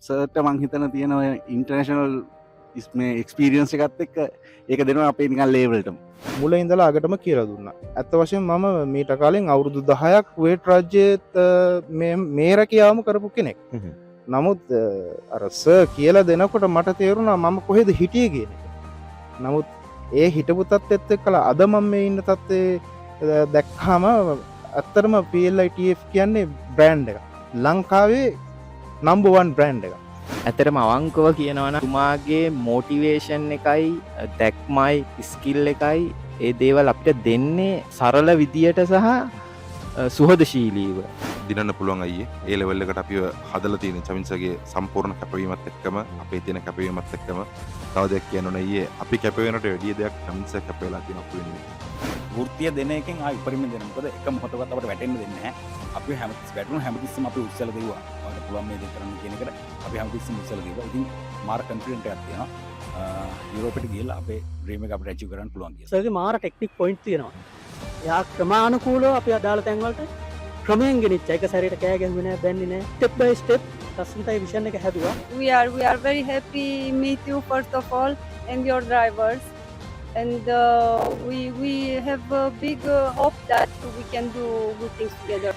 සර්ට මං හිතන තියෙනවා ඉන්ටර්නේෂනල් මේ එක්ස්පීරියන්ස් එකත් එක්ක ඒක දෙනවා අපේ නිකන් ලේවලටම. මුල ඉඳලා අගටම කියලා දුන්නා. ඇත්ත වශයෙන් මම මීට කලින් අවුරුදු 10ක් කුවේට් රාජ්‍යයේත් මේ රැකියාවම කරපු කෙනෙක්. නමුත් අර සර් කියලා දෙනකොට මට තේරුණා මම කොහෙද හිටියේ කියන එක. නමුත් ඒ හිටපු තත්ත්වෙත් එක්කලා අද මම මේ ඉන්න තත්ත්වේ දැක්කම ඇත්තටම PLITF කියන්නේ බ්‍රෑන්ඩ් එක. ලංකාවේ නම්බර් 1 බ්‍රෑන්ඩ් එක. ඇතරම අවංකව කියනවන තුමාගේ මෝටිවේෂන් එකයි දැක්මයි ස්කිල් එකයි ඒ දේවල් අපිට දෙන්නේ සරල විදියට සහ සුහදශීලීව දිනන්න පුළුවන් අයියේ ඒ ලෙවල් එකට අපි හදලා තියෙන චමින්සගේ සම්පූර්ණ කැපවීමත් එක්කම අපේ තියෙන කැපවීමත් එක්කම තව දෙයක් කියන්න ඕනේ අයියේ අපි කැප වෙනට වැඩි දෙයක් චමින්ස කැප වෙලා තියෙන අපු වෙන්නේ වෘත්තිය දෙන එකෙන් ආ උපරිම දෙන්න මොකද එක මොහොතකට අපිට වැටෙන්න දෙන්නේ නැහැ අපි හැමතිස්සෙම අපි උත්සල දෙවුවා අපිට පුළුවන් මේ දේ කරන්න කියන එකට අපි හැමතිස්සෙම උත්සල දෙවුවා ඉතින් මාර කන්ෆිඩන්ට් එකක් තියෙනවා යුරෝපෙට ගිහලා අපේ ඩ්‍රීම් එක අපිට අචීව් කරන්න පුළුවන් කියලා සර්ගේ මාර ටෙක්නික් පොයින්ට් තියෙනවා එයා ක්‍රමානුකූලව අපි අදාළ තැන් වලට ක්‍රමයෙන් ගෙනිච්ච එක සැරේට කෑ ගැහුවේ නැහැ බැන්නේ නැහැ ස්ටෙප් බයි ස්ටෙප් ලස්සනටයි විෂන් එක හැදුවා we are very happy meet you first of all and your drivers and we have a big hope that we can do good things together.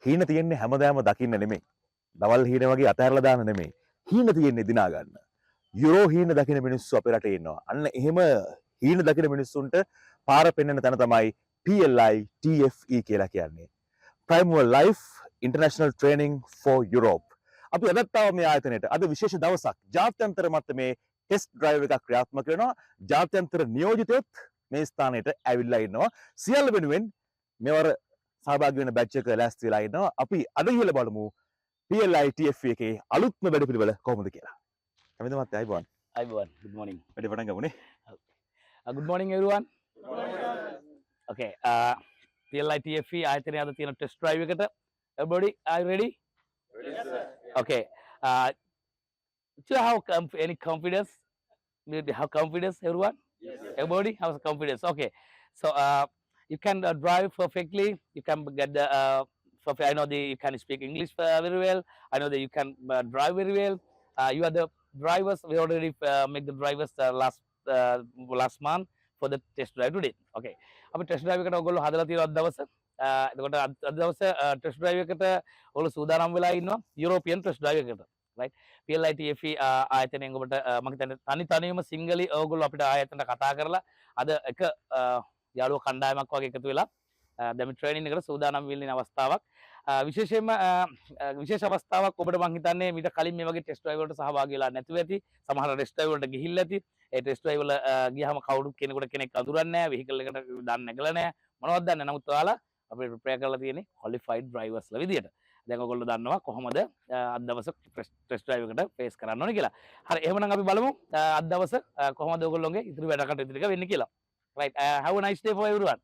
හීන තියෙන්නේ හැමදාම දකින්න නෙමෙයි. දවල් හීන වගේ අතහැරලා දාන්න නෙමෙයි. හීන තියෙන්නේ දිනා ගන්න. යුරෝ හීන දකින්න මිනිස්සු අපේ රටේ ඉන්නවා. අන්න එහෙම හීන දකින්න මිනිස්සුන්ට පාර පෙන්වන තැන තමයි PLI TFE කියලා කියන්නේ. Primal Life International Training for Europe. අපි අදත් ආව මේ ආයතනයට. අද විශේෂ දවසක්. ජාත්‍යන්තර මට්ටමේ ටෙස්ට් ඩ්‍රයිව් එකක් ක්‍රියාත්මක වෙනවා. ජාත්‍යන්තර නියෝජිතයොත් මේ ස්ථානයට ඇවිල්ලා ඉන්නවා. සියල්ල වෙනුවෙන් මෙවර සහභාගී වෙන බැච් එක ලෑස්ති වෙලා ඉන්නවා. අපි අද ඉහළ බලමු PLI TFE එකේ අලුත්ම වැඩපිළිවෙල කොහොමද කියලා. කමිද මහත්තයා අයිබෝන්. අයිබෝන් good morning වැඩි පටන් ගමුනේ. good morning everyone okay PLI TFE ආයතනයේ අද තියෙන ටෙස්ට් ඩ්‍රයිව් එකට everybody are you ready yes sir okay do you have any confidence do you have confidence everyone yes sir. Everybody has confidence okay so you can drive perfectly you can get the I know that you can speak English very well I know that you can drive very well you are the drivers we already make the drivers last month for the test drive today okay අපි test drive එකට ඔයගොල්ලෝ හදලා තියෙන අද දවස එතකොට අද දවස test drive එකට ඔයගොල්ලෝ සූදානම් වෙලා ඉන්නවා යුරෝපියන් test drive එකට right PLI TFE ආයතනයෙන් ඔබට මම හිතන්නේ තනියම සිංගලි ඔයගොල්ලෝ අපිට ආයතනට කතා කරලා අද එක යාළුවෝ කණ්ඩායමක් වගේ එකතු වෙලා දැන් ට්‍රේනින් එකට සූදානම් වෙන්න අවස්ථාවක් විශේෂයෙන්ම විශේෂ අවස්ථාවක් ඔබට මම හිතන්නේ මීට කලින් මේ වගේ ටෙස්ට් ඩ්‍රයිව් වලට සහභාගී වෙලා නැතුව ඇති සමහර ටෙස්ට් ඩ්‍රයිව් වලට ගිහිල්ලා ඇති ඒ ටෙස්ට් ඩ්‍රයිව් වල ගියාම කවුරු කෙනෙක් අඳුරන්නේ නැහැ වෙහිකල් එකට දාන්න නැගලා නැහැ මොනවද දන්නේ නමුත් ඔයාලා අපිට ප්‍රෙපෙයාර් කරලා තියෙන්නේ ක්වොලිෆයිඩ් ඩ්‍රයිවර්ස්ලා විදියට දැන් ඔයගොල්ලෝ දන්නවා කොහොමද අද දවස ටෙස්ට් ඩ්‍රයිව් එකට ෆේස් කරන්න ඕනේ කියලා හරි එහෙනම් අපි බලමු අද දවස කොහොමද ඔයගොල්ලෝගේ ඉදිරි වැඩ කටයුතු ටික වෙන්නේ කියලා right have a nice day for everyone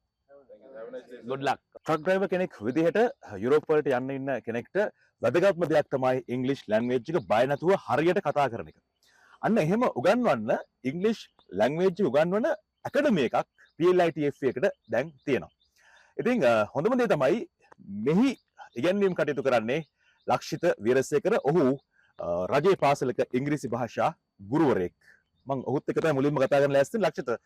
good luck truck driver කෙනෙක් විදිහට යුරෝප් වලට යන්න ඉන්න කෙනෙක්ට වැදගත්ම දෙයක් තමයි ඉංග්‍රීසි ලැන්ග්වේජ් එක බය නැතුව හරියට කතා කරන එක. අන්න එහෙම උගන්වන්න ඉංග්‍රීසි ලැන්ග්වේජ් උගන්වන ඇකඩමි එකක් PLI TFE එකට දැන් තියෙනවා. ඉතින් හොඳම දේ තමයි මෙහි ඉගැන්වීම් කටයුතු කරන්නේ ලක්ෂිත වීරසේකර. ඔහු රජයේ පාසලක ඉංග්‍රීසි භාෂා ගුරුවරයෙක්. මම ඔහුත් එක්ක තමයි මුලින්ම කතා කරන්න ලෑස්ති ලක්ෂිත.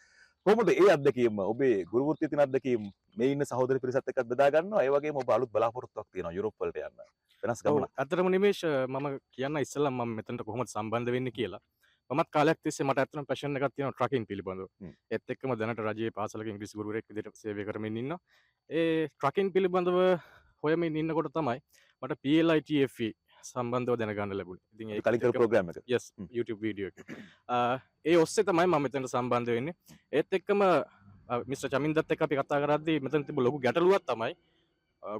කොහොමද ඒ අත්දැකීම ඔබේ ගුරු වෘත්තියේ තියෙන අත්දැකීම් මේ ඉන්න සහෝදර පිරිසත් එක්ක බෙදා ගන්නවා ඒ වගේම ඔබ අලුත් බලාපොරොත්තුවක් තියෙනවා යුරෝප් වලට යන්න වෙනස් ගමන. අතරම නිමේෂ් මම කියන්න ඉස්සෙල්ලා මම මෙතනට කොහොමද සම්බන්ධ වෙන්නේ කියලා. මමත් කාලයක් තිස්සේ මට ඇත්තටම පැෂන් එකක් තියෙනවා ට්‍රකින් පිළිබඳව. හ්ම්. ඒත් එක්කම දැනට රජයේ පාසලක ඉංග්‍රීසි ගුරුවරයෙක් විදිහට සේවය කරමින් ඉන්නවා. ඒ ට්‍රකින් පිළිබඳව හොයමින් ඉන්නකොට තමයි මට PLITFE සම්බන්ධව දැනගන්න ලැබුණේ. ඉතින් ඒක කලින් කරපු ප්‍රෝග්‍රෑම් එක. yes YouTube වීඩියෝ එක. ඒ ඔස්සේ තමයි මම මෙතනට සම්බන්ධ වෙන්නේ. ඒත් එක්කම මිස්ටර් චමින්දත් එක්ක අපි කතා කරද්දී මෙතන තිබු ලොකු ගැටලුවක් තමයි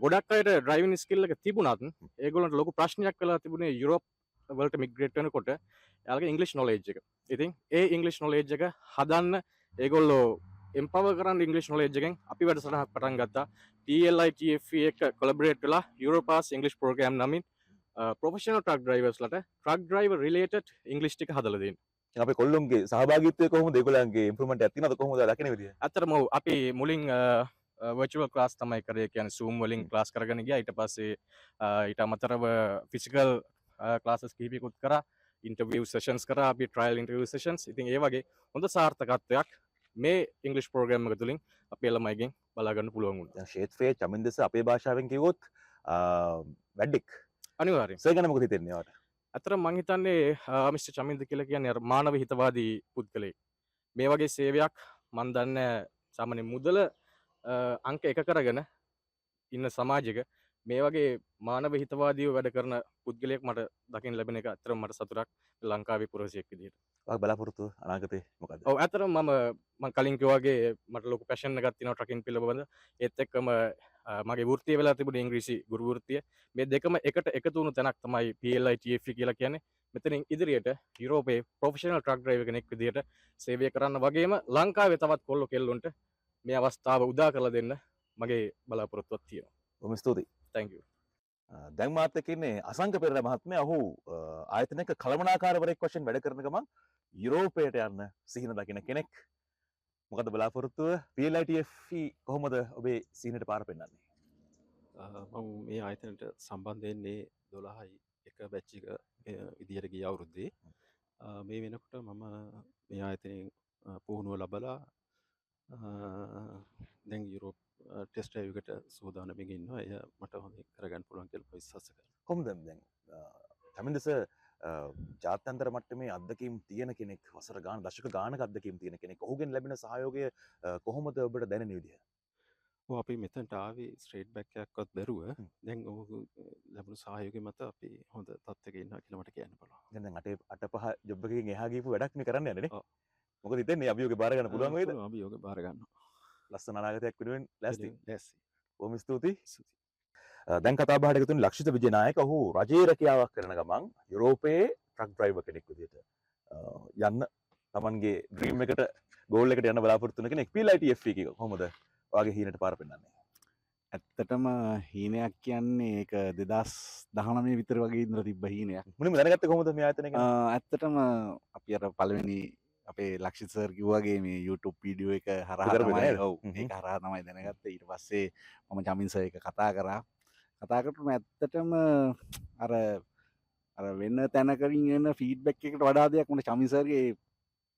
ගොඩක් අයට ඩ්‍රයිවිං ස්කිල් එක තිබුණත් ඒගොල්ලන්ට ලොකු ප්‍රශ්නයක් වෙලා තිබුණේ යුරෝප් වලට මිග්‍රේට් වෙනකොට එයාලගේ ඉංග්ලිෂ් නොලෙජ් එක. ඉතින් ඒ ඉංග්ලිෂ් නොලෙජ් එක හදන්න ඒගොල්ලෝ එම්පවර් කරන්න ඉංග්ලිෂ් නොලෙජ් එකෙන් අපි වැඩසටහනක් පටන් ගත්තා. PLITFE එක කොලැබරේට් වෙලා යුරෝපාස් ඉංග්ලිෂ් ප්‍රෝග්‍රෑම් නමින් ප්‍රොෆෙෂනල් ට්‍රක් ඩ්‍රයිවර්ස්ලට ට්‍රක් ඩ්‍රයිවර් රිලේටඩ් ඉංග්ලිෂ් ටික හදලා දෙන්න. අපේ කොල්ලොන්ගේ සහභාගීත්වය කොහොමද ඒගොල්ලන්ගේ ඉම්ප්‍රූව්මන්ට් එකක් තියෙනවද කොහොමද දකින්න විදිය? ඇත්තටම අපි මුලින් virtual class තමයි කරේ. කියන්නේ Zoom වලින් class කරගෙන ගියා. ඊට පස්සේ ඊට අමතරව physical classes කිහිපයකුත් කරා. interview sessions කරා. අපි trial interview sessions. ඉතින් ඒ වගේ හොඳ සාර්ථකත්වයක් මේ English program එක තුලින් අපේ ළමයිගෙන් බලා ගන්න පුළුවන් වුණා. දැන් ෂේත්‍රයේ චමින්දස අපේ භාෂාවෙන් කිව්වොත් වැඩික්. අනිවාර්යෙන්. සර් ගැන මොකද හිතන්නේ ඔයාලට? ඇත්තටම මං හිතන්නේ මිස්ටර් චමින්ද කියලා කියන්නේ අර මානව හිතවාදී පුද්ගලයෙක්. මේ වගේ සේවයක් මන් දන්නේ සාමාන්‍ය මුදල අංක එක කරගෙන ඉන්න සමාජයක මේ වගේ මානව හිතවාදීව වැඩ කරන පුද්ගලයෙක් මට දකින්න ලැබෙන එක ඇත්තටම මට සතුටක් ලංකාවේ පුරවැසියෙක් විදිහට. ඔයාගේ බලාපොරොත්තු අනාගතේ මොකද්ද? ඔව් ඇත්තටම මම කලින් කිව්වා වගේ මට ලොකු පැෂන් එකක් තියෙනවා ට්‍රකින් පිළිබඳ. ඒත් එක්කම මගේ වෘත්තිය වෙලා තිබුණේ ඉංග්‍රීසි ගුරු වෘත්තිය. මේ දෙකම එකට එකතු වුණු තැනක් තමයි PLITFE කියලා කියන්නේ. මෙතනින් ඉදිරියට යුරෝපයේ ප්‍රොෆෙෂනල් ට්‍රක් ඩ්‍රයිවර් කෙනෙක් විදිහට සේවය කරන්න වගේම ලංකාවේ තවත් කොල්ලෝ කෙල්ලොන්ට මේ අවස්ථාව උදා කරලා දෙන්න මගේ බලාපොරොත්තුවක් තියෙනවා. බොහොම ස්තුතියි. thank you. දැන් මාත් එක්ක ඉන්නේ අසංක පෙරේරා මහත්මයා. ඔහු ආයතනයක කළමනාකාරවරයෙක් වශයෙන් වැඩ කරන ගමන් යුරෝපයට යන්න සිහින දකින කෙනෙක්. මොකද බලාපොරොත්තුව PLITFE කොහොමද ඔබේ සිහිනට පාර පෙන්වන්නේ? මම මේ ආයතනයට සම්බන්ධ වෙන්නේ 12යි එක බැච් එක විදියට ගිය අවුරුද්දේ. මේ වෙනකොට මම මේ ආයතනයෙන් පුහුණුව ලබලා දැන් යුරෝප් ටෙස්ට් ඩ්‍රයිව් එකට සූදානම්ගෙන ඉන්නවා. එය මට හොඳින් කරගන්න පුළුවන් කියලා විශ්වාස කරනවා. කොහොමද දැන් චමින්දස ජාත්‍යන්තර මට්ටමේ අත්දැකීම් තියෙන කෙනෙක්, වසර ගාන දශක ගානක අත්දැකීම් තියෙන කෙනෙක්. ඔහුගෙන් ලැබෙන සහයෝගය කොහොමද ඔබට දැනෙන විදිය? අපි මෙතනට ආවේ ස්ට්‍රේට් බැක් එකක්වත් බැරුව දැන් ඔහු ලැබුණු සහයෝගය මත අපි හොඳ තත්ත්වයක ඉන්නවා කියලා මට කියන්න පුළුවන්. දැන් 8-5 ජොබ් එකකින් එහා ගිහපු වැඩක් නේ කරන්න යන්නේ නේ. මොකද හිතන්නේ අභියෝගේ බාර ගන්න පුළුවන් වේද? අභියෝගේ බාර ගන්නවා. ලස්සන අනාගතයක් වෙනුවෙන් ලෑස්ති. ලෑස්ති. බොහොම ස්තුතියි. දැන් කතා බහට එකතුනේ ලක්ෂිත විජේනායක. ඔහු රජයේ රැකියාවක් කරන ගමන් යුරෝපයේ ට්‍රක් ඩ්‍රයිවර් කෙනෙක් විදිහට යන්න තමන්ගේ ඩ්‍රීම් එකට ගෝල් එකට යන්න බලාපොරොත්තු වෙන කෙනෙක්. PLITFE එක කොහොමද ඔයාගේ හීනට පාර පෙන්නන්නේ? ඇත්තටම හීනයක් කියන්නේ ඒක 2019 විතර වගේ ඉඳලා තිබ්බ හීනයක්. මුලින්ම දැනගත්තේ කොහොමද මේ ආයතනය ගැන? ඇත්තටම අපි අර පළවෙනි අපේ ලක්ෂිත සර් කිව්වාගේ මේ YouTube වීඩියෝ එක හරහා තමයි ඔව් ඒක හරහා තමයි දැනගත්තේ. ඊට පස්සේ මම චමින් සර් එක කතා කරා. කතා කරපුවම ඇත්තටම අර වෙන තැනකින් එන ෆීඩ්බැක් එකට වඩා දෙයක් මට චමින් සර්ගේ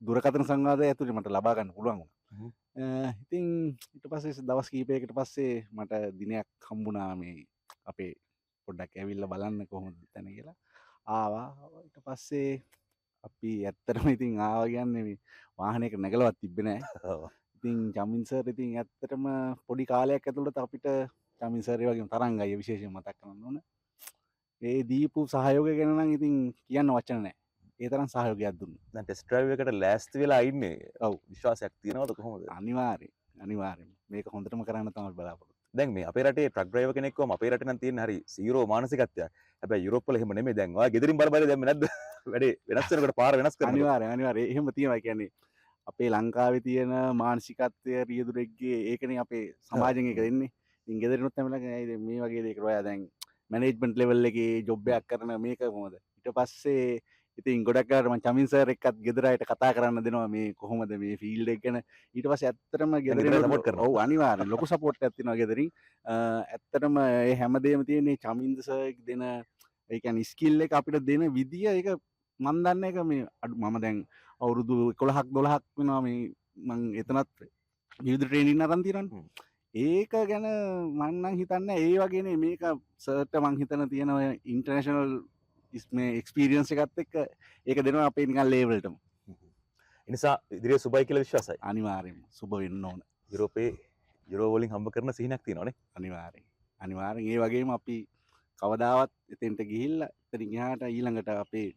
දුරකථන සංවාදය ඇතුලේ මට ලබා ගන්න පුළුවන් වුණා. ඉතින් ඊට පස්සේ දවස් කිහිපයකට පස්සේ මට දිනයක් හම්බුණා මේ අපේ පොඩ්ඩක් ඇවිල්ලා බලන්න කොහොමද තැන කියලා. ආවා. ඊට පස්සේ අපි ඇත්තටම ඉතින් ආවා කියන්නේ මේ වාහනයක නැගලවත් තිබ්බේ නැහැ. ඉතින් චමින් සර් ඉතින් ඇත්තටම පොඩි කාලයක් ඇතුළත අපිට චමින් සර් වගේම තරංගය විශේෂයෙන් මතක් කරන්න ඕන. ඒ දීපු සහයෝගය ගැන නම් ඉතින් කියන්න වචන නැහැ. ඒ තරම් සහයෝගයක් දුන්නා. දැන් ටෙස්ට් ඩ්‍රයිව් එකට ලෑස්ති වෙලා ඉන්නේ. ඔව් විශ්වාසයක් තියෙනවද කොහොමද? අනිවාර්යෙන්. මේක හොඳටම කරන්න තමයි බලාපොරොත්තු. දැන් මේ අපේ රටේ ට්‍රක් ඩ්‍රයිවර් කෙනෙක් වම අපේ රටේ නම් තියෙන හරි සීරෝ මානසිකත්වයක්. හැබැයි යුරෝප් වල එහෙම නෙමෙයි. දැන් ඔයා ගෙදරින් බර දැම්මේ නැද්ද? වැඩේ වෙනස් වෙනකොට පාර වෙනස් කරනවා. අනිවාර්යෙන් එහෙම තියෙනවා. කියන්නේ අපේ ලංකාවේ තියෙන මානසිකත්වය රියදුරෙක්ගේ ඒකනේ අපේ සමාජයෙන් එක දෙන්නේ. ඉතින් ගෙදරිනුත් තමයි මේ වගේ දෙයකට ඔයා දැන් මැනේජ්මන්ට් ලෙවල් එකේ ජොබ් එකක් කරන මේක කොහොමද? ඊට පස්සේ ඉතින් ගොඩක් අය මම චමින් සර් එක්කත් ගෙදර අයට කතා කරන්න දෙනවා මේ කොහොමද මේ ෆීල්ඩ් එක ගැන. ඊට පස්සේ ඇත්තටම ගෙදරින් සපෝට් කරනවා. ඔව් අනිවාර්යෙන් ලොකු සපෝට් එකක් තියෙනවා ගෙදරින්. ඇත්තටම මේ හැමදේම තියෙන්නේ චමින්ද සර් දෙන ඒ කියන්නේ ස්කිල් එක අපිට දෙන විදිය ඒක මම දන්න එක මේ මම දැන් අවුරුදු 11ක් 12ක් වෙනවා මේ මම එතනත් විවිධ ට්‍රේනින් අරන් තියෙනවානේ. ඒක ගැන මම නම් හිතන්නේ ඒ වගේනේ මේක සර්ට මං හිතන තියෙන ඉන්ටර්නැෂනල් මේ එක්ස්පීරියන්ස් එකත් එක්ක ඒක දෙනවා අපේ නිකන් ලේවල්ටම. නිසා ඉදිරිය සුබයි කියලා විශ්වාසයි. අනිවාර්යෙන්ම සුබ වෙන්න ඕන. යුරෝපයේ යුරෝ වලින් හම්බ කරන සිහිනක් තියෙනවානේ. අනිවාර්යෙන් ඒ වගේම අපි කවදාවත් එතෙන්ට ගිහිල්ලා එතනින් එහාට ඊළඟට අපේ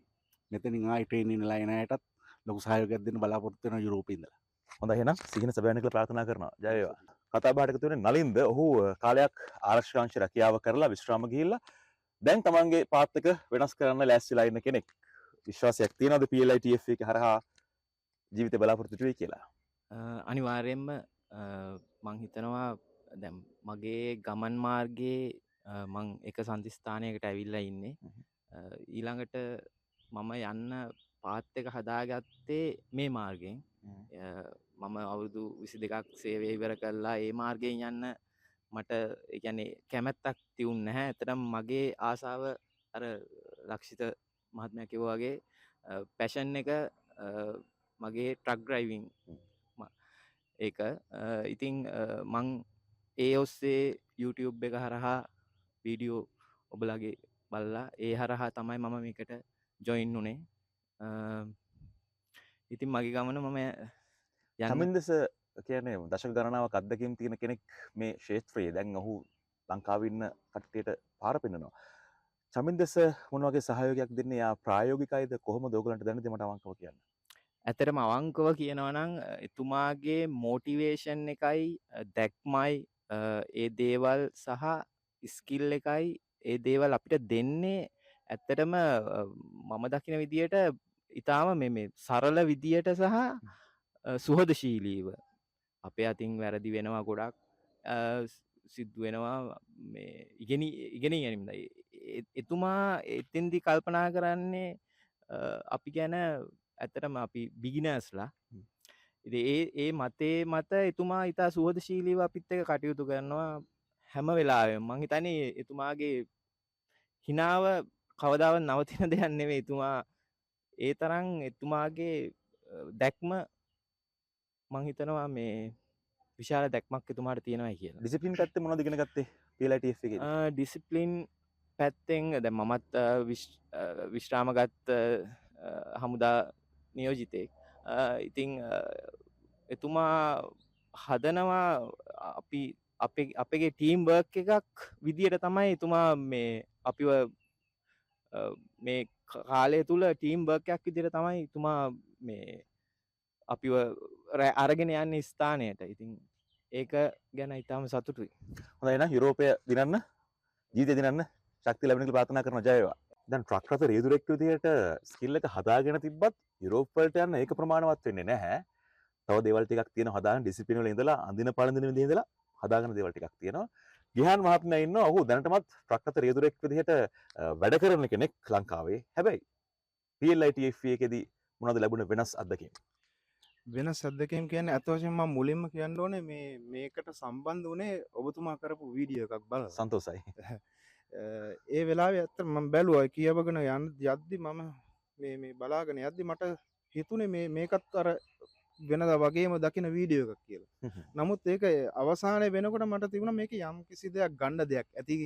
මෙතනින් ආයි ට්‍රේනින් වෙලා එන අයටත් ලොකු සහයෝගයක් දෙන්න බලාපොරොත්තු වෙනවා යුරෝපේ ඉඳලා. හොඳයි එහෙනම් සිහින සබයන කියලා ප්‍රාර්ථනා කරනවා. ජය වේවා. කතා බහට එකතු වෙන්නේ නලින්ද. ඔහු කාලයක් ආරක්ෂක රැකියාව කරලා විශ්‍රාම ගිහිල්ලා දැන් තමන්ගේ පාත් එක වෙනස් කරන්න ලෑස්තිලා ඉන්න කෙනෙක්. විශ්වාසයක් තියෙනවද PLITF එක හරහා ජීවිතේ බලාපොරොත්තු වෙයි කියලා? අනිවාර්යෙන්ම මං හිතනවා දැන් මගේ ගමන් මාර්ගයේ මං එක සන්ධිස්ථානයකට ඇවිල්ලා ඉන්නේ. ඊළඟට මම යන්න පාත් එක හදාගත්තේ මේ මාර්ගයෙන්. මම අවුරුදු 22ක් සේවය ඉවර කළා. ඒ මාර්ගයෙන් යන්න මට ඒ කියන්නේ කැමැත්තක් තියුන්නේ නැහැ. ඇත්තටම මගේ ආසාව අර ලක්ෂිත මහත්මයා කිව්වා වගේ පැෂන් එක මගේ ට්‍රක් ඩ්‍රයිවිං ඒක. ඉතින් මං ඒ ඔස්සේ YouTube එක හරහා වීඩියෝ ඔබලගේ බලලා ඒ හරහා තමයි මම මේකට ජොයින් උනේ. ඉතින් මගේ ගමන මම චමින්දස කියන්නේ දශක ගණනාවක් අත්දැකීම් තියෙන කෙනෙක් මේ ක්ෂේත්‍රයේ. දැන් ඔහු ලංකාවේ ඉන්න කට්ටියට පාර පෙන්නනවා. චමින්දස මොන වගේ සහයෝගයක් දෙන්නේ? යා ප්‍රායෝගිකයිද? කොහොමද ඕගලන්ට දැනෙන්නේ? මට අවංකව කියන්න. ඇත්තටම අවංකව කියනවා නම් එතුමාගේ මොටිවේෂන් එකයි දැක්මයි ඒ දේවල් සහ ස්කිල් එකයි ඒ දේවල් අපිට දෙන්නේ ඇත්තටම මම දකින විදියට ඉතාම මේ සරල විදියට සහ සුහදශීලීව. අපේ අතින් වැරදි වෙනවා ගොඩක් සිද්ධ වෙනවා මේ ඉගෙන ගැනීම. එතුමා එතෙන්දි කල්පනා කරන්නේ අපි ගැන ඇත්තටම අපි බිගිනර්ස්ලා. ඉතින් ඒ මතේ මත එතුමා ඉතා සුහදශීලීව අපිත් එක්ක කටයුතු කරනවා හැම වෙලාවෙම. මං හිතන්නේ එතුමාගේ හිනාව කවදාවත් නවතින දෙයක් නෙවෙයි. එතුමා ඒ තරම් එතුමාගේ දැක්ම මං හිතනවා මේ විශාල දැක්මක් එතුමාට තියෙනවා කියලා. ඩිසිප්ලින් පැත්තේ මොනවද ඉගෙන ගත්තේ PLITF එකේ? ඩිසිප්ලින් පැත්තෙන් දැන් මමත් විශ්‍රාම ගත්ත හමුදා නියෝජිතයෙක්. ඉතින් එතුමා හදනවා අපගේ ටීම් වර්ක් එකක් විදියට තමයි එතුමා මේ අපිව මේ කාලය තුළ ටීම් වර්ක් එකක් විදියට තමයි එතුමා මේ අපිව අරගෙන යන්නේ ස්ථානයට. ඉතින් ඒක ගැන ඉතාම සතුටුයි. හොඳයි එහෙනම් යුරෝපය දිනන්න ජීවිතය දිනන්න ශක්තිය ලැබෙන කියලා ප්‍රාර්ථනා කරනවා. ජය වේවා. දැන් ට්‍රක් රථ රියදුරෙක් විදියට ස්කිල් එක හදාගෙන තිබ්බත් යුරෝප වලට යන්න ඒක ප්‍රමාණවත් වෙන්නේ නැහැ. තව දේවල් ටිකක් තියෙනවා හදාගෙන ඩිසිප්ලින් වල ඉඳලා අඳින පළඳින විදිහේ ඉඳලා හදාගෙන දේවල් ටිකක් තියෙනවා. ගිහාන් මහත්මයා ඉන්නවා. ඔහු දැනටමත් ට්‍රක් රථ රියදුරෙක් විදිහට වැඩ කරන කෙනෙක් ලංකාවේ. හැබැයි PLITF එකේදී මොනවද ලැබුණ වෙනස් අත්දැකීම්? වෙනස් අත්දැකීම් කියන්නේ අත වශයෙන්ම මම මුලින්ම කියන්න ඕනේ මේකට සම්බන්ධ වුණේ ඔබතුමා කරපු වීඩියෝ එකක් බලලා. සන්තෝසයි. ඒ වෙලාවේ ඇත්තට මම බැලුවා කියවගෙන යන්න යද්දි මම මේ බලාගෙන යද්දි මට හිතුනේ මේකත් අර වෙනදා වගේම දකින වීඩියෝ එකක් කියලා. නමුත් ඒක අවසානයේ වෙනකොට මට තිබුණා මේක යම් කිසි දෙයක් ගන්න දෙයක් ඇති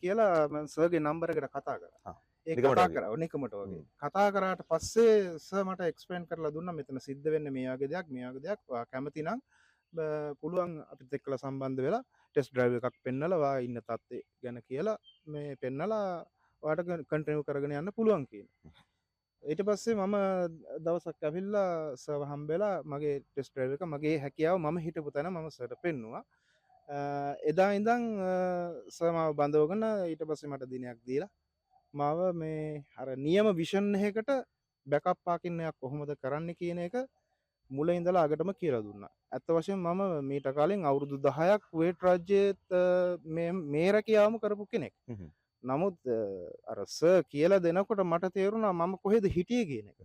කියලා මම සර්ගේ නම්බර් එකට කතා කරා. ඒක කතා කරා නිකමට වගේ. කතා කරාට පස්සේ සර් මට එක්ස්ප්ලেইন කරලා දුන්නා මෙතන සිද්ධ වෙන්නේ මේ වගේ දෙයක් ඔයා කැමති නම් පුළුවන් අපිත් එක්කලා සම්බන්ධ වෙලා ටෙස්ට් ඩ්‍රයිව් එකක් පෙන්නලා ඔයා ඉන්න තත්ත්වය ගැන කියලා මේ පෙන්නලා ඔයාට කන්ටිනියු කරගෙන යන්න පුළුවන් කියලා. ඊට පස්සේ මම දවසක් ඇවිල්ලා සර්ව හම්බෙලා මගේ ටෙස්ට් ඩ්‍රයිව් එක මගේ හැකියාව මම හිටපු තැන මම සර්ට පෙන්නුවා. එදා ඉඳන් සර් මාව බඳවගෙන ඊට පස්සේ මට දිනයක් දීලා මාව මේ අර නියම විෂන් එකකට බෑකප් පාකින් එකක් කොහොමද කරන්න කියන එක මුල ඉඳලා අගටම කියලා දුන්නා. ඇත්ත වශයෙන්ම මම මීට කලින් අවුරුදු 10ක් කුවේට් රාජ්‍යයේත් මේ රැකියාවම කරපු කෙනෙක්. නමුත් අර සර් කියලා දෙනකොට මට තේරුණා මම කොහෙද හිටියේ කියන එක.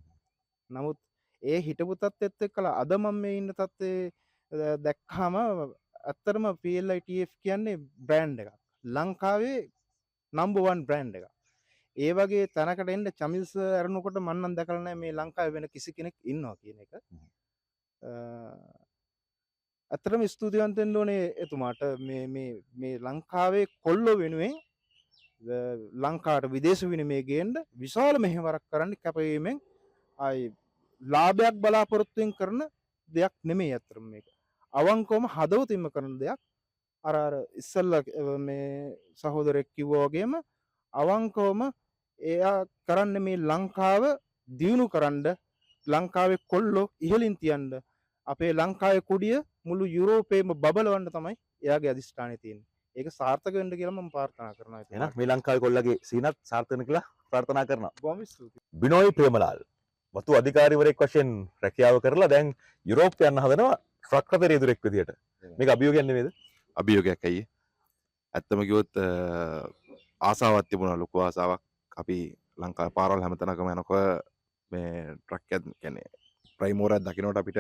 නමුත් ඒ හිටපු තත්ත්වෙත් එක්කලා අද මම මේ ඉන්න තත්ත්වේ දැක්කම ඇත්තටම PLITF කියන්නේ බ්‍රෑන්ඩ් එකක්. ලංකාවේ නම්බර් 1 බ්‍රෑන්ඩ් එකක්. ඒ වගේ තැනකට එන්න චමිල් සර් අරනකොට මම නම් දැකලා නැහැ මේ ලංකාවේ වෙන කිසි කෙනෙක් ඉන්නවා කියන එක. ඇත්තටම ස්තුතිවන්ත වෙන්න ඕනේ එතුමාට මේ ලංකාවේ කොල්ලෝ වෙනුවෙන් ලංකාවට විදේශ විනිමය ගේන්න විශාල මෙහෙවරක් කරන්න කැපවීමෙන් ආයි ලාභයක් බලාපොරොත්තුවෙන් කරන දෙයක් නෙමෙයි අතරම මේක. අවංකවම හදවතින්ම කරන දෙයක්. අර ඉස්සල්ලා මේ සහෝදරයෙක් කිව්වා වගේම අවංකවම එයා කරන්නේ මේ ලංකාව දියුණු කරන්න, ලංකාවේ කොල්ලෝ ඉහළින් තියන්න, අපේ ලංකාවේ කුඩිය මුළු යුරෝපේම බබලවන්න තමයි එයාගේ අදිෂ්ඨානය තියෙන්නේ. ඒක සාර්ථක වෙන්න කියලා මම ප්‍රාර්ථනා කරනවා. එහෙනම් මේ ලංකාවේ කොල්ලගේ සීනත් සාර්ථක වෙන්න කියලා ප්‍රාර්ථනා කරනවා. බොහොම ස්තුතියි. බිනෝයි ප්‍රේමලාල් වතු අධිකාරිවරයෙක් වශයෙන් රැකියාව කරලා දැන් යුරෝප යන්න හදනවා ට්‍රක් රථ රේදුරෙක් විදියට. මේක අභියෝගයක් නෙමෙයිද? අභියෝගයක් ඇයි? ඇත්තම කිව්වොත් ආසාවක් තිබුණා, ලොකු ආසාවක්. අපි ලංකාවේ පාරවල් හැමතැනකම යනකොට මේ ට්‍රක් එක කියන්නේ ප්‍රයිමෝරයක් දකින්නට අපිට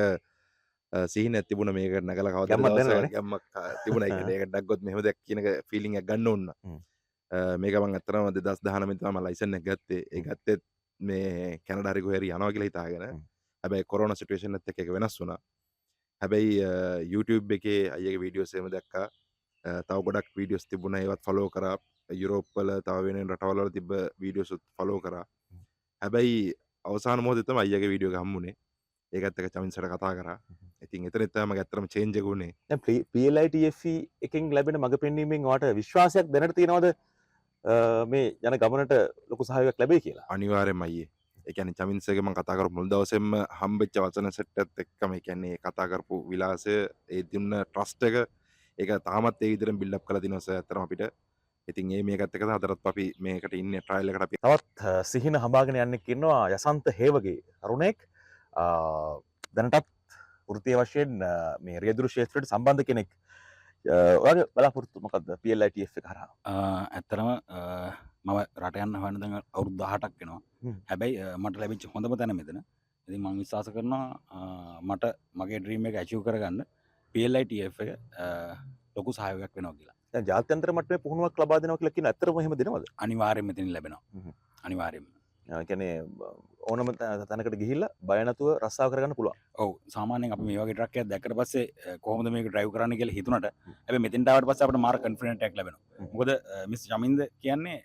සිහිනයක් තිබුණා මේක නැගලා කවදාද ගැම්මක් තිබුණා. ඒ කියන්නේ ඒකට දැක්කොත් මෙහෙම දෙයක් කියන ෆීලිං එකක් ගන්න ඕන. මේක මම ඇත්තටම 2019 තමයි ලයිසන් එක ගත්තේ. ඒ ගත්තෙත් මේ කැනඩා හරි කොහේ හරි යනවා කියලා හිතාගෙන. හැබැයි කොරෝනා සිටුේෂන් එකත් එක්ක ඒක වෙනස් වුණා. හැබැයි YouTube එකේ අයියගේ වීඩියෝස් එහෙම දැක්කා. තව ගොඩක් වීඩියෝස් තිබුණා, ඒවත් ෆලෝ කරා. යුරෝප් වල තව වෙන රටවල් වල තිබ්බ වීඩියෝස් ෆලෝ කරා. හැබැයි අවසාන මොහොතේ තමයි අයියගේ වීඩියෝ එක හම්බුනේ. ඒකත් එක්ක චමින්සට කතා කරා. ඉතින් එතනත් තමයි මගේ ඇත්තටම චේන්ජ් එක උනේ. දැන් PLITFE එකෙන් ලැබෙන මඟ පෙන්වීමෙන් ඔයාට විශ්වාසයක් දැනට තියෙනවද මේ යන ගමනට ලොකු සහයෝගයක් ලැබෙයි කියලා? අනිවාර්යෙන්ම අයියේ. ඒ කියන්නේ චමින්සගේ මම කතා කරපු මුල් දවසේම හම්බෙච්ච වචන සෙට් එකත් එක්කම ඒ කියන්නේ කතා කරපු විලාසය, ඒ දුන්න ට්‍රස්ට් එක, ඒක තාමත් ඒ විදිහටම බිල්ඩ් අප් කරලා දිනවස ඇත්තටම අපිට. ඉතින් මේකත් එක්ක හතරත් අපි මේකට ඉන්නේ ට්‍රයිල් එකට අපි. තවත් සිහින හඹාගෙන යන්නෙක් ඉන්නවා යසන්ත හේවගේ තරුණෙක්. දැනටත් වෘත්තීය වශයෙන් මේ රියදුරු ක්ෂේත්‍රයට සම්බන්ධ කෙනෙක්. ඔයාගේ බලාපොරොත්තු මොකද්ද PLITF එක හරහා? ඇත්තටම මම රට යන්න හොයන දැන් අවුරුදු 18ක් වෙනවා. හැබැයි මට ලැබිච්ච හොඳම තැන මෙතන. ඉතින් මම විශ්වාස කරනවා මට මගේ ඩ්‍රීම් එක ඇචීව් කරගන්න PLITF එක ලොකු සහයෝගයක් වෙනවා කියලා. දැන් ජාත්‍යන්තර මට්ටමේ පුහුණුවක් ලබා දෙනවා කියලා කියන ඇත්තටම එහෙම දෙනවද? අනිවාර්යයෙන්ම මෙතනින් ලැබෙනවා. අනිවාර්යයෙන්ම. ඒ කියන්නේ ඕනම තැනකට ගිහිල්ලා බය නැතුව රස්සාව කරගන්න පුළුවන්. ඔව් සාමාන්‍යයෙන් අපි මේ වගේ ට්‍රක් එකක් දැක්කට පස්සේ කොහොමද මේක ඩ්‍රයිව් කරන්න කියලා හිතුණට හැබැයි මෙතෙන්ට ආවට පස්සේ අපිට මාර කන්ෆිඩන්ට් එකක් ලැබෙනවා. මොකද මිස් චමින්ද කියන්නේ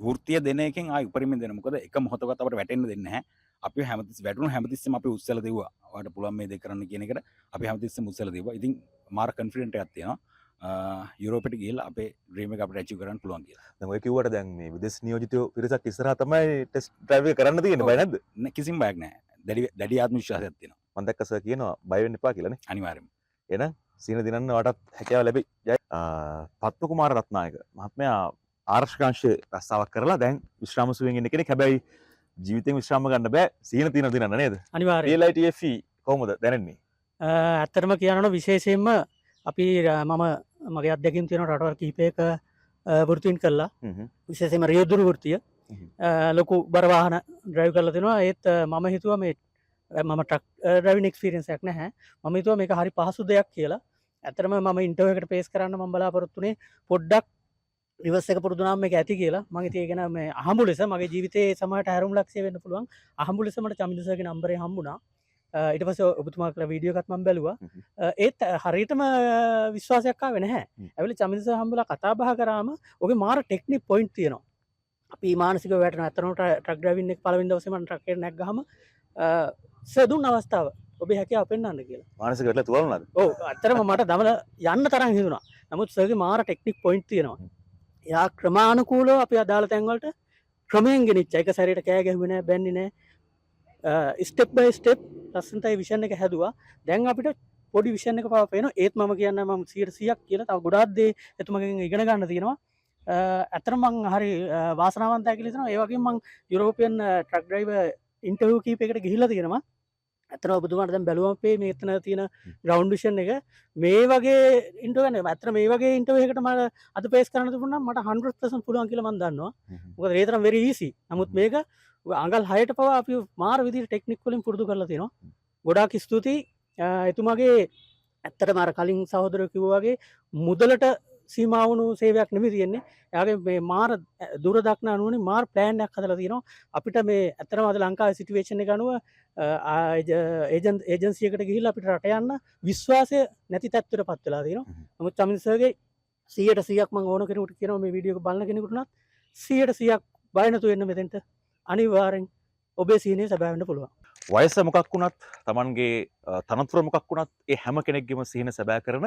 වෘත්තීය දෙන එකෙන් ආයි උපරිමයෙන් දෙන. මොකද එක මොහොතකවත් අපිට වැටෙන්න දෙන්නේ නැහැ. අපි වැටුණු හැමතිස්සෙම අපි උත්සල දෙවුවා. ඔයාලට පුළුවන් මේ දේ කරන්න කියන එකට අපි හැමතිස්සෙම උත්සල දෙවුවා. ඉතින් මාර කන්ෆිඩන්ට් එකක් තියෙනවා. යුරෝපෙට ගිහිල්ලා අපේ ඩ්‍රීම් එක අපිට ඇචීව් කරන්න පුළුවන් කියලා. දැන් ඔය කිව්වට දැන් මේ විදේශ නියෝජිතයෝ පිරිසක් ඉස්සරහා තමයි ටෙස්ට් ඩ්‍රයිව් එක කරන්න තියෙන්නේ. බය නැද්ද? කිසිම බයක් නැහැ. දැඩි ආත්ම විශ්වාසයක් තියෙනවා. මම දැක්ක සර් කියනවා බය වෙන්න එපා කියලානේ. අනිවාර්යයෙන්ම. එහෙනම් සීන දිනන්න වටත් හැකියාව ලැබෙයි. පත්ම කුමාර රත්නායක මහත්මයා ආරක්ෂකාංශයේ රස්සාවක් කරලා දැන් විශ්‍රාම සුවයෙන් ඉන්න කෙනෙක්. හැබැයි ජීවිතෙන් විශ්‍රාම ගන්න බෑ. සීන දිනන්න නේද? අනිවාර්යයෙන්. PLITFE කොහොමද දැනෙන්නේ? ඇත්තටම කියනවා විශේෂයෙන්ම අපි මම මගේ අත්දැකීම් තියෙන රටවල් කිහිපයක වෘත්තීන් කළා. විශේෂයෙන්ම රියදුරු වෘත්තිය ලොකු බර වාහන ඩ්‍රයිව් කරලා තිනවා. ඒත් මම හිතුවා මේ මම ට්‍රක් ඩ්‍රයිවිං එක්ස්පීරියන්ස් එකක් නැහැ. මම හිතුවා මේක හරි පහසු දෙයක් කියලා. ඇත්තටම මම ඉන්ටර්විව් එකට පේස් කරන්න මම බලාපොරොත්තුනේ පොඩ්ඩක් රිවර්ස් එක පුරුදු නම් මේක ඇති කියලා. මම ඉතින් ඒක ගැන මේ අහඹු ලෙස මගේ ජීවිතේ සමහරට හැරුම් ලක්ෂය වෙන්න පුළුවන්. අහඹු ලෙස මට චමින්දසර්ගේ නම්බරේ හම්බුණා. ඊට පස්සේ ඔබතුමා කළ වීඩියෝ එකත් මම බැලුවා. ඒත් හරියටම විශ්වාසයක් ආවේ නැහැ. ඇවිල්ලා චමින්දසර් හම්බුලා කතා බහ කරාම ඔගේ මාර ටෙක්නික් පොයින්ට් තියෙනවා. අපි මානසිකව වැටෙන අතරම ට්‍රක් ඩ්‍රයිවිං එක පළවෙනි දවසේ මම ට්‍රක් එකට නැග්ගාම සර් දුන්න අවස්ථාව ඔබේ හැකියාව පෙන්වන්න කියලා. මානසික වැටලා තුවාල වුණාද? ඔව් අත්‍තරම මට දමල යන්න තරම් හිතුණා. නමුත් සර්ගේ මාර ටෙක්නික් පොයින්ට් තියෙනවා. එයා ක්‍රමානුකූලව අපි අදාළ තැන් වලට ක්‍රමයෙන් ගෙනිච්චා. එක සැරේට කෑ ගැහුවේ නැහැ, බැන්නේ නැහැ. ස්ටෙප් බයි ස්ටෙප් ලස්සනටයි විෂන් එක හැදුවා. දැන් අපිට පොඩි විෂන් එක පාව පේනවා. ඒත් මම කියන්නේ මම 100%ක් කියලා තව ගොඩාක් දේ එතුමගෙන් ඉගෙන ගන්න තියෙනවා. ඇත්තටම මම හරි වාසනාවන්තයි කියලා හිතනවා. ඒ වගේම මම යුරෝපියන් ට්‍රක් ඩ්‍රයිවර් ඉන්ටර්විව් කීපයකට ගිහිල්ලා තියෙනවා. ඇත්තටම ඔබතුමාට දැන් බැලුවම අපේ මෙතන තියෙන ග්‍රවුන්ඩ් විෂන් එක මේ වගේ ඉන්ටර්විව් ගන්න. ඇත්තට මේ වගේ ඉන්ටර්විව් එකකට මම අද පේස් කරන්න තිබුණා නම් මට 100% පුළුවන් කියලා මම දන්නවා. මොකද ඒ තරම් very easy. නමුත් මේක අඟල් 6ට පවා අපි මාර විදිහට ටෙක්නික් වලින් පුරුදු කරලා තියෙනවා. ගොඩාක් ස්තුතියි එතුමාගේ. ඇත්තටම අර කලින් සහෝදරයෝ කිව්වා වගේ මුදලට සීමා වුණු සේවයක් නෙමෙයි තියෙන්නේ. එයාගේ මේ මාර දුර දක්න අනුවනේ මාර ප්ලෑන් එකක් හදලා තියෙනවා. අපිට මේ ඇත්තටම අද ලංකාවේ සිටුේෂන් එක අනුව ඒජන්සි එකට ගිහිල්ලා අපිට රට යන්න විශ්වාසය නැති තත්ත්වයකටපත් වෙලා තියෙනවා. නමුත් චමින් සර්ගේ 100% මම ඕන කෙනෙකුට කියනවා මේ වීඩියෝ එක බලන කෙනෙකුට උනත් 100% බය නැතුව එන්න මෙතෙන්ට. අනිවාර්යෙන් ඔබේ සීනේ සැබෑ වෙන්න පුළුවන්. වයස මොකක් වුණත් තමන්ගේ තනතුර මොකක් වුණත් ඒ හැම කෙනෙක්ගේම සිහින සැබෑ කරන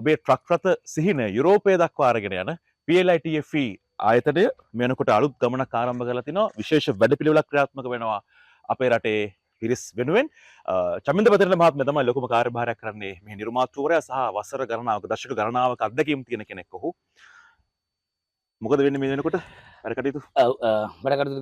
ඔබේ ට්‍රක් රථ සිහින යුරෝපය දක්වා අරගෙන යන PLITFE ආයතනය මෙනකොට අලුත් ගමනක් ආරම්භ කරලා තිනවා. විශේෂ වැඩපිළිවෙලක් ක්‍රියාත්මක වෙනවා අපේ රටේ පිරිස් වෙනුවෙන්. චමින්ද පතරින මහත්මයා තමයි ලොකුම කාර්යභාරයක් කරන්නේ මේ නිර්මාතෘවරයා සහ වසර ගණනාවක දශක ගණනාවක අත්දැකීම් තියෙන කෙනෙක් ඔහු. මොකද වෙන්නේ මේ වෙනකොට වැඩ කටයුතු? වැඩකටයුතු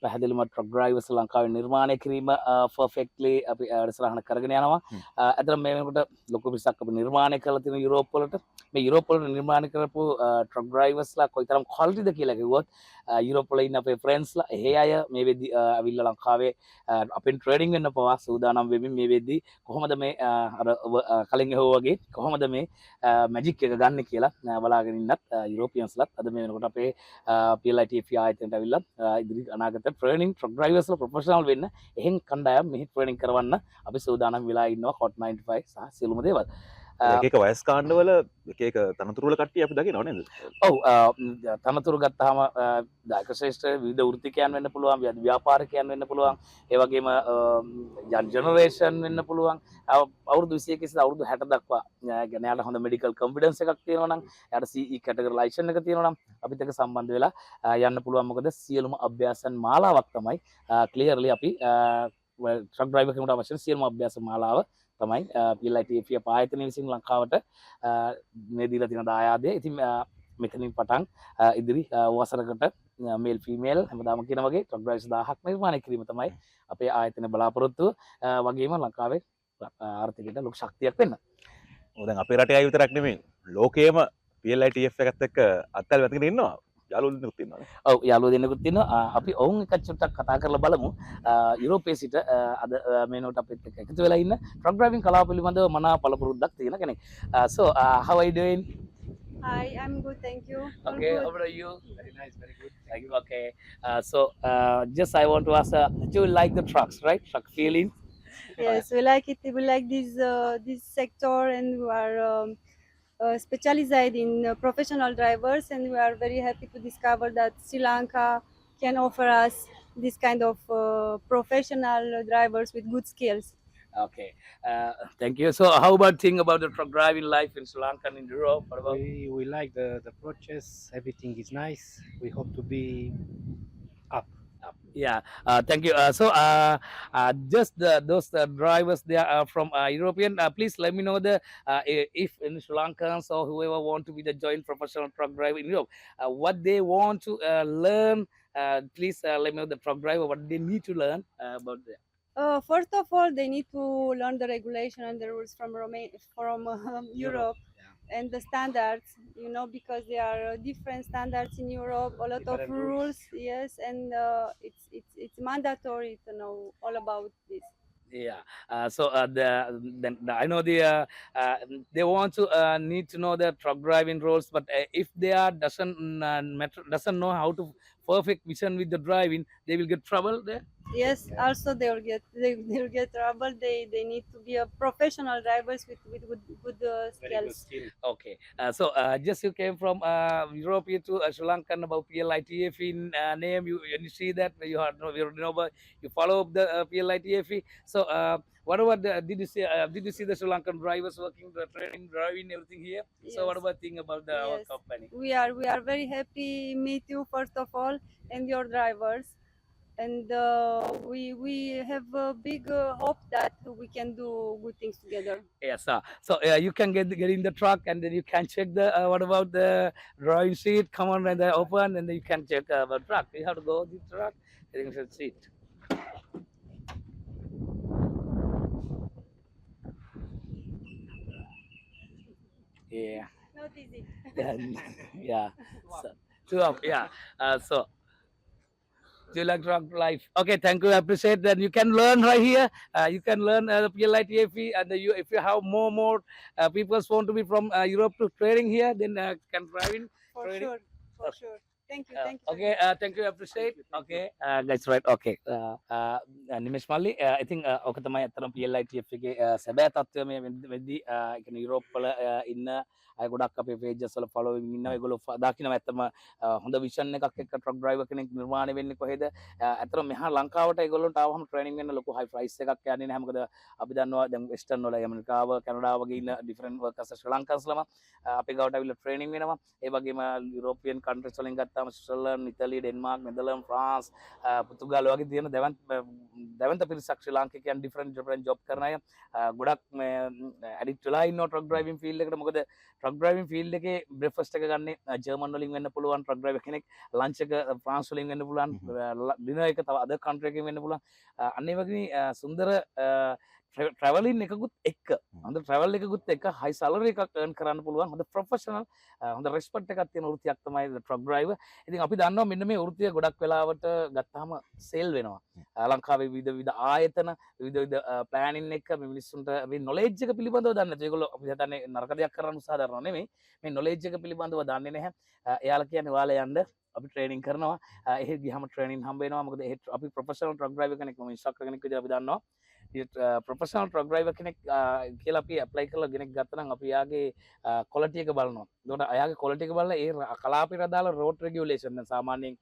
පැහැදිලිම ට්‍රක් ඩ්‍රයිවර්ස් ලංකාවේ නිර්මාණය කිරීම පර්ෆෙක්ට්ලි අපි වැඩසටහන කරගෙන යනවා. ඇත්තටම මේ වෙනකොට ලොකු පිරිසක් අපි නිර්මාණය කරලා තියෙන යුරෝප් වලට. මේ යුරෝප් වල නිර්මාණය කරපු ට්‍රක් ඩ්‍රයිවර්ස්ලා කොයිතරම් ක්වලිටිද කියලා කිව්වොත් යුරෝප් වල ඉන්න අපේ ෆ්‍රෙන්ඩ්ස්ලා ඒ අය මේ වෙද්දි අවිල්ලා ලංකාවේ අපෙන් ට්‍රේඩින් වෙන්න පවා සූදානම් වෙමින් මේ වෙද්දි කොහොමද මේ අර කලින් ඇහුවා වගේ කොහොමද මේ මැජික් එක ගන්න කියලා බලාගෙන ඉන්නත් යුරෝපියන්ස්ලාත් අද මේ වෙනකොට අපේ PLITFE ආයතනයට ඇවිල්ලා ඉදිරි අනාගත ට්‍රේනින් ට්‍රක් ඩ්‍රයිවර්ස්ලා ප්‍රොෆෙෂනල් වෙන්න එහෙන් කණ්ඩායම් මෙහි ට්‍රේනින් කරවන්න අපි සූදානම් වෙලා ඉන්නවා හොට් 95 සහ සියලුම දේවල්. එක වයස් කාණ්ඩවල එක තනතුරුවල කට්ටිය අපි දකිනවා නේද? ඔව් තනතුරු ගත්තාම දායක ශ්‍රේෂ්ඨ විවිධ වෘත්තිකයන් වෙන්න පුළුවන්, ව්‍යාපාරිකයන් වෙන්න පුළුවන්, ඒ වගේම ජනරේෂන් වෙන්න පුළුවන්. අවුරුදු 21 ඉඳලා අවුරුදු 60 දක්වා يعني යාට හොඳ මෙඩිකල් කොන්ෆිඩන්ස් එකක් තියෙනවා නම්, යාට CE කැටගරි ලයිසන් එක තියෙනවා නම් අපිත් එක්ක සම්බන්ධ වෙලා යන්න පුළුවන්. මොකද සියලුම අභ්‍යාසන් මාලාවක් තමයි ක්ලියර්ලි අපි ට්‍රක් ඩ්‍රයිවර් කෙනෙකුට අවශ්‍ය සියලුම අභ්‍යාස මාලාව තමයි PLITFE ආයතනය විසින් ලංකාවට මේ දීලා තියෙන දායාදය. ඉතින් මෙතනින් පටන් ඉදිරි වසරකට මේල් ෆීමේල් හැමදාම කියන වගේ ට්‍රක් ඩ්‍රයිවර්ස් 1000ක් නිර්මාණය කිරීම තමයි අපේ ආයතන බලාපොරොත්තුව. වගේම ලංකාවේ ආර්ථිකයට ලොකු ශක්තියක් වෙන්න. දැන් අපේ රටේ අය විතරක් නෙමෙයි ලෝකයේම PLITFE එකත් එක්ක අත්හැල් වැටගෙන ඉන්නවා. යාළුවෝ දෙන්නෙකුත් ඉන්නවා. ඔව් යාළුවෝ දෙන්නෙකුත් ඉන්නවා. අපි ඔවුන් එක චුට්ටක් කතා කරලා බලමු. යුරෝපයේ සිට අද මේ නෝට අපිත් එක්ක එකතු වෙලා ඉන්න ට්‍රක් ඩ්‍රයිවිං කලාව පිළිබඳව මනා පළපුරුද්දක් තියෙන කෙනෙක්. So how are you doing? Hi, I'm good, thank you. All Okay, good. how about you? Very nice, very good. Thank you. Okay. So just I want to ask, do you like the trucks, right? Truck feeling? Yes, we like it. We like this sector, and we are specialized in professional drivers, and we are very happy to discover that Sri Lanka can offer us this kind of professional drivers with good skills. Okay. Thank you. So how about thing about the truck driving life in Sri Lanka and in Europe? What about? We like the process. Everything is nice. We hope to be up. Yeah, thank you. So, just those drivers they are from European. Please let me know if in Sri Lankans or whoever want to be the joint professional truck driver in Europe, what they want to learn. Please let me know the truck driver what they need to learn about that. First of all, they need to learn the regulation and the rules from Europe. And the standards, because there are different standards in Europe, a lot of rules, yes, and it's mandatory to know all about this. Yeah. So I know they want to need to know the truck driving rules, but if they are doesn't know how to perfect vision with the driving, they will get trouble there. Yes, also they will get trouble. They need to be a professional drivers with good skills. Okay. So just you came from Europe here to Sri Lanka about PLITFE name. You see that you follow up the PLITFE. So what about did you see the Sri Lankan drivers working, the training, driving, everything here? Yes. So what about thing about our Yes. company? We are very happy meet you first of all and your drivers, and we have a big hope that we can do good things together. Yes, so you can get in the truck and then you can check the what about the driving seat. Come on, and open and then you can check about truck. You have to go the truck. I think it's seat. Yeah. Not easy. Yeah. So do you like truck life? Okay, thank you. I appreciate that. You can learn right here. You can learn the PLITFE, and if you have more people want to be from Europe to training here, then can drive in. For Training. sure. Thank you. Okay, thank you. I appreciate. Okay, that's right. Okay. Nimesh Malli, I think ඔක තමයි අතරම PLITFE එකේ සැබෑ තත්ත්වය මේ වෙද්දී කියන්නේ Europe වල ඉන්න අය ගොඩක් අපේ pages වල following ඉන්නවා. ඒගොල්ලෝ දකිනවා ඇත්තම හොඳ vision එකක් එක්ක truck driver කෙනෙක් නිර්මාණය වෙන්නේ කොහෙද. ඇත්තටම මෙහා ලංකාවට ඒගොල්ලොන්ට ආවම training වෙන්න ලොකු high price එකක් යන්නේ නැහැ. මොකද අපි දන්නවා දැන් western වල ඇමරිකාව කැනඩාව වගේ ඉන්න different workers ශ්‍රී ලංකන්ස්ලම අපේ ගාවට ඇවිල්ලා training වෙනවා. ඒ වගේම යුරෝපියන් countries වලින් ගත්තාම ස්විට්සර්ලන්ඩ්, ඉතාලිය, ඩෙන්මාර්ක්, නෙදර්ලන්ඩ්, ෆ්‍රාන්ස්, පෘතුගාල වගේ තියෙන දැවන්ත පිරිසක් ශ්‍රී ලාංකිකයන් different job කරන අය ගොඩක් ඇඩික්ට් වෙලා ඉන්නවා truck driving field එකට. මොකද truck driving field එකේ breakfast එක ගන්නේ ජර්මන් වලින් වෙන්න පුළුවන් truck driver කෙනෙක්, lunch එක ෆ්‍රාන්ස් වලින් වෙන්න පුළුවන්, dinner එක තව other country එකකින් වෙන්න පුළුවන්. අන්න ඒ වගේ සුන්දර traveling එකකුත් එක්ක හොඳ travel එකකුත් එක්ක high salary එකක් earn කරන්න පුළුවන් හොඳ professional හොඳ respect එකක් තියෙන වෘත්තියක් තමයි truck driver. ඉතින් අපි දන්නවා මෙන්න මේ වෘත්තිය ගොඩක් වෙලාවට ගත්තාම sale වෙනවා. ලංකාවේ විවිධ ආයතන විවිධ planning එක මේ මිනිස්සුන්ට මේ knowledge එක පිළිබඳව දන්නේ නැතු. ඒගොල්ලෝ අපි හිතන්නේ නරක දෙයක් කරන්න උත්සාහ කරනවා නෙමෙයි. මේ knowledge එක පිළිබඳව දන්නේ නැහැ. එයාලා කියන්නේ ඔයාලා යන්න අපි ට්‍රේනින් කරනවා. එහෙ ගියාම ට්‍රේනින් හම්බ වෙනවා. මොකද අපි ප්‍රොෆෙෂනල් ට්‍රක් ඩ්‍රයිවර් කෙනෙක් මම ඉන්ස්ට්‍රක්ටර් කෙනෙක් විදිහට අපි දන්නවා. ප්‍රොෆෙෂනල් ට්‍රක් ડ્રાઈවර් කෙනෙක් කියලා අපි ඇප්ලයි කරලා කෙනෙක් ගත්තා නම් අපි යාගේ ක්වොලිටි එක බලනවා. එතකොට අයාගේ ක්වොලිටි එක බලලා ඒ කලාපයට අදාළ රෝඩ් රෙගියුලේෂන් දැන් සාමාන්‍යයෙන්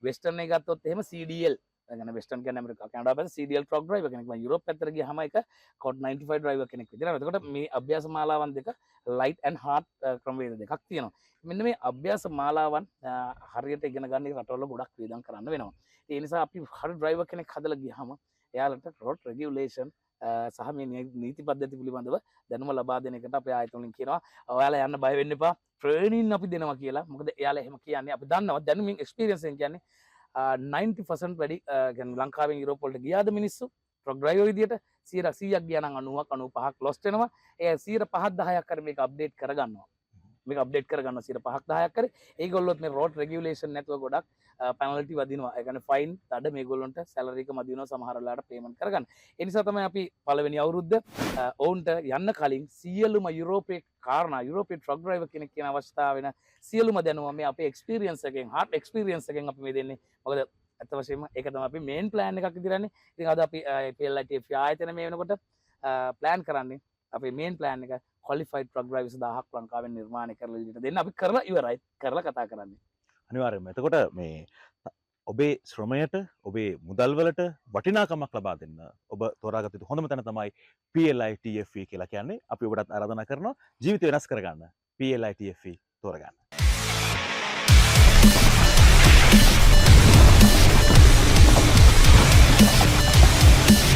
වෙස්ටර්න් එක ගත්තොත් එහෙම CDL يعني වෙස්ටර්න් කියන්නේ ඇමරිකා කැනඩා පැත්තේ CDL ට්‍රක් ડ્રાઈවර් කෙනෙක්. මම යුරෝප් පැත්තට ගියාම එක කෝඩ් 95 ડ્રાઈවර් කෙනෙක් විදිහට. එතකොට මේ අභ්‍යාස මාලාවන් දෙක ලයිට් ඇන්ඩ් හાર્ඩ් ක්‍රමවේද දෙකක් තියෙනවා. මෙන්න මේ අභ්‍යාස මාලාවන් හරියට ඉගෙන ගන්න එක රටවල ගොඩක් වේදම් කරන්න වෙනවා. ඒ නිසා අපි හරි ડ્રાઈවර් කෙනෙක් හදලා ගියාම එයාලට රෝඩ් රෙගියුලේෂන් සහ මේ නීති පද්ධති පිළිබඳව දැනුම ලබා දෙන එකට අපේ ආයතන වලින් කියනවා ඔයාලා යන්න බය වෙන්න එපා ට්‍රේනින් අපි දෙනවා කියලා. මොකද එයාලා එහෙම කියන්නේ අපි දන්නවා දැනුමින් එක්ස්පීරියන්ස් එකෙන් කියන්නේ 90% වැඩි කියන්නේ ලංකාවෙන් යුරෝප් වලට ගියාද මිනිස්සු ට්‍රක් ඩ්‍රයිවර් විදියට 100ක් ගියා නම් 90ක් 95ක් ලොස්ට් වෙනවා. ඒ 105ක් 10ක් කර මේක අප්ඩේට් කරගන්නවා. මේක අප්ඩේට් කරගන්න 105ක් 10ක් කරේ. ඒගොල්ලොත් මේ රෝඩ් රෙගියුලේෂන් නැතුව ගොඩක් පැනල්ටි වදිනවා. ඒ කියන්නේ ෆයින් තඩ මේගොල්ලොන්ට සැලරි එක මදි වෙනවා සමහර වෙලාවට පේමන්ට් කරගන්න. ඒ නිසා තමයි අපි පළවෙනි අවුරුද්ද ඔවුන්ට යන්න කලින් සියලුම යුරෝපයේ කාරණා යුරෝපයේ ට්‍රක් ඩ්‍රයිවර් කෙනෙක් කියන අවස්ථාව වෙන සියලුම දැනුම මේ අපේ එක්ස්පීරියන්ස් එකෙන් හાર્ඩ් එක්ස්පීරියන්ස් එකෙන් අපි මේ දෙන්නේ. මොකද අත වශයෙන්ම ඒක තමයි අපි මේන් ප්ලෑන් එකක් විදිහටනේ. ඉතින් අද අපි PLITF ආයතන මේ වෙනකොට ප්ලෑන් කරන්නේ අපේ මේන් ප්ලෑන් එක qualified truck drivers 1000ක් ලංකාවෙන් නිර්මාණය කරලා ඉදිරියට දෙන්න අපි කරලා ඉවරයි. කරලා කතා කරන්නේ. අනිවාර්යයෙන්ම. එතකොට මේ ඔබේ ශ්‍රමයට ඔබේ මුදල් වලට වටිනාකමක් ලබා දෙන්න ඔබ තෝරාගත යුතු හොඳම තැන තමයි PLITFE කියලා කියන්නේ. අපි ඔබටත් ආරාධනා කරනවා ජීවිතය වෙනස් කරගන්න PLITFE තෝරගන්න.